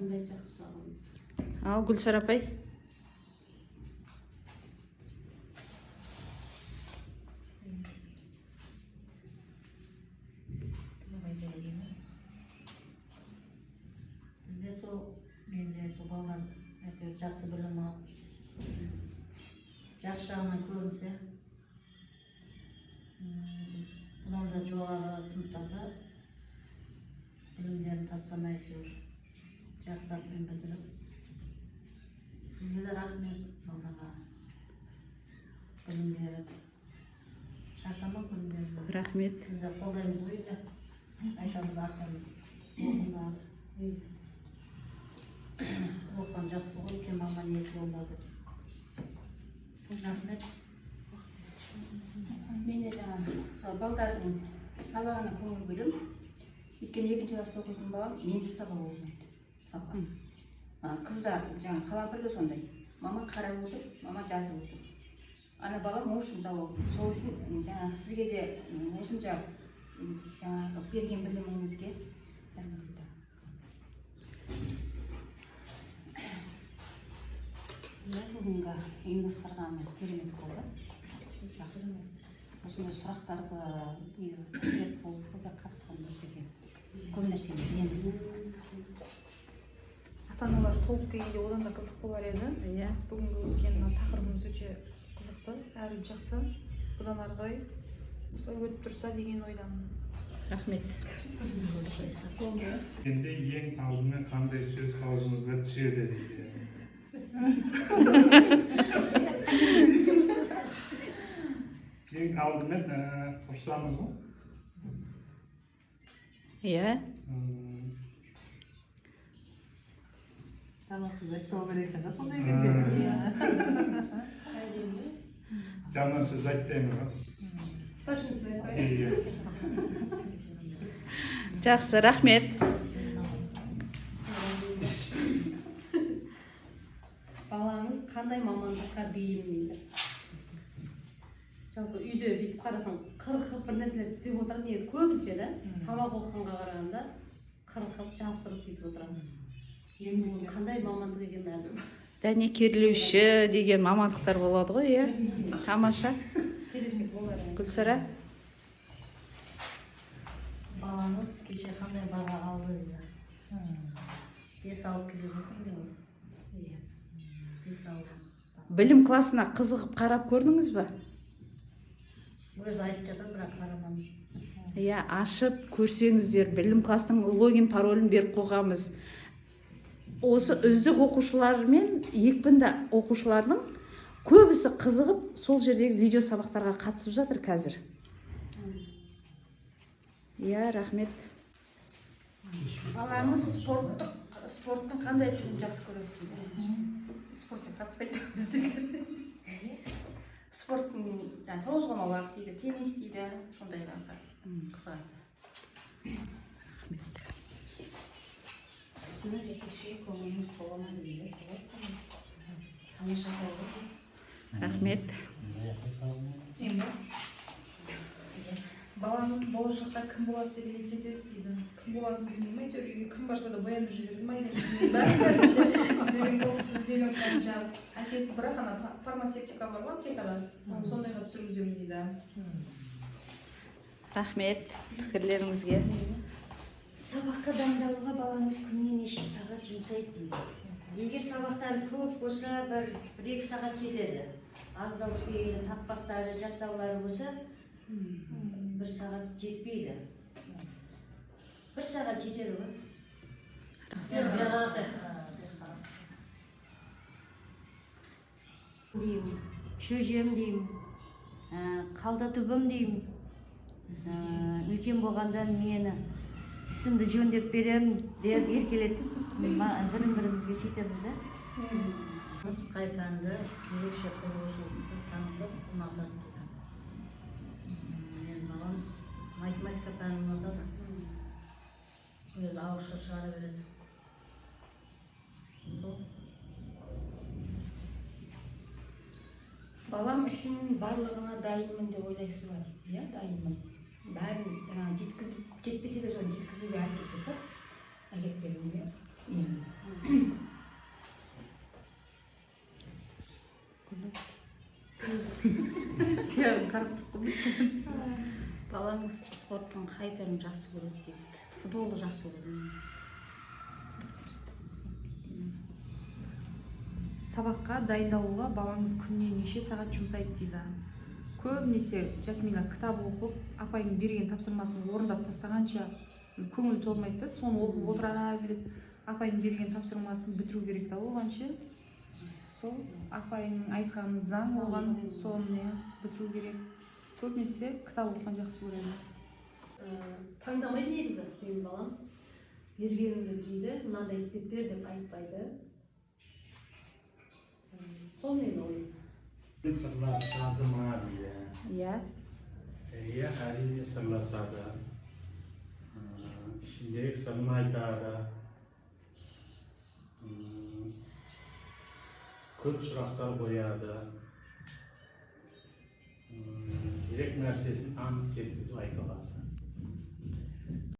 Qanday chaqirsangiz. Al Gulsara apay. Bizde so mende so ballar aytıyor жақсы білім алып жақсы жағынан көрінсе бұдан да жоғары сыныптарда білімдерін тастамай жүр жақсы атпен бітіріп сізге де рахмет балдарға білім беріп шаршама білім беріп Рахмет. біз де қолдаймыз ғой үйде айтамыз ақырымыз оқыңдар оқыған жақсы ғой екен мама несі болмады деп рахмет. Мен де жаңағы сол балдардың сабағына көңіл бөлем. Өйткені 2-ші класста оқитын балам менсіз сабақ оқымайды. Қыздар жаңағы қалампыр да сондай. Мама қарап отыр, мама жазып отыр. Ана балам ол үшін сабақ оқиды. Сол үшін жаңағы сізге де осынша жаңағы берген біліміңізге рахмет. Бүгінгі ұйымдастырғанымыз керемет болды. Жақсы. Осындай сұрақтарды беріп болып көбірек қатысқан дұрыс екен. Көп нәрсені білеміз. Ата-аналар толып келгенде одан да қызық болар еді. Иә. Бүгінгі өткен тақырыбымыз өте қызықты, әрі жақсы. Бұдан ары қарай осылай өтіп тұрса деген ойдамын. Рахмет. Енді ең алдымен қандай сөз аузыңызға түседі дейді. Ең алдымен қоштамыз ғой? Иә. Тамақсыз Сол керек екен, сондай кезде. Жаман сөз айтпаймын ғой? Точносын айтпай. Иә. Жақсы, рахмет. Балаңыз қандай мамандыққа бейім дейді. Жалпы үйде бүйтіп қарасаң, қырқып бір нәрселер істеп отырады, негізі көбінше да сабақ оқығанға қарағанда қырқып, жабыстырып сөйтіп отырады. Енді оның қандай мамандық екенін әлі Дәнекерлеуші деген мамандықтар болады ғой, иә. Тамаша. келешек болар. Гүлсара. балаңыз кеше қандай баға алды дейді. 5 алып келе жатыр деп ол. Иә. 5 алып. Білім классына қызығып қарап көрдіңіз ба? Өзі айтып жатыр, бірақ қарамадым. Иә, ашып көрсеңіздер, білім кластың логин паролін беріп қойғанбыз. Осы үздік оқушылар мен екпінді оқушылардың көбісі қызығып сол жердегі видео сабақтарға қатысып жатыр қазір. Иә, рахмет. Балаңыз спорттың қандай түрін жақсы көреді дейді. Спортқа қатыспайды біздікер. Спорттың жаңағы тоғызқұмалақ дейді, теннис дейді, сондайға қызығады. Сынып жетекші көңіліміз толмады дейді. Тамаша болды. Рахмет. Балаңыз болашақта кім болады деп елестетесіз дейді. Кім болатынын білмеймін, әйтеуір үйге кім барса да боянып жібереді ма деп бәрінше іздеген қанша. Әкесі бірақ ана фармацевтика бар ғой аптекада, сондайға түсіргіземін дейді. Рахмет пікірлеріңізге. Сабаққа дайындалуға балаңыз күніне неше сағат жұмсайды дейді. Егер сабақтары көп болса, 1-2 сағат кетеді. Аз да болса, тақпақтары, жаттаулары болса, 1 сағат жетпейді. 1 сағат жетеді ғой. Деймін, шөжем деймін, қалда түбім деймін. Үлкен болғанда мені түсімді жөндеп берем деп еркелетіп, бірін-бірімізге сөйтеміз да. Қай пәнді ерекше қызығушылық танытып ұнатады дейді. Мен балам математика пәнін ұнатады. Өзі ауызша шығара береді. Сол. Балам үшін барлығына дайынмын деп ойлайсыз ба дейді. Иә, дайынмын. Бәрін жаңағы жетпесе де соны жеткізуге әрекет жасап, әкеп беруге Сүйегім қарып тұрып Балаңыз спорттың қай түрін жақсы көреді дейді. Футболды жақсы көреді. Сабаққа дайындалуға балаңыз күніне неше сағат жұмсайды дейді. Көбінесе Жасмина кітап оқып, апайдың берген тапсырмасын орындап тастағанша көңіл толмайды да, соны оқып отыра береді. Апайдың берген тапсырмасын бітіру керек та оғанша. Сол апайдың айтқаны заң оған, соны бітіру керек. Көбінесе кітап оқыған жақсы көреді. Таңдамайды негізі менің балам. Бергенімді жейді, мынандай істеп бер деп айтпайды. Сол менің ойым. Сырласады ма дейді. Иә. Иә, әрине сырласады. Ішіндегі сырын айтады. Көп сұрақтар қояды. Керек нәрсесін анық жеткізіп айта алады.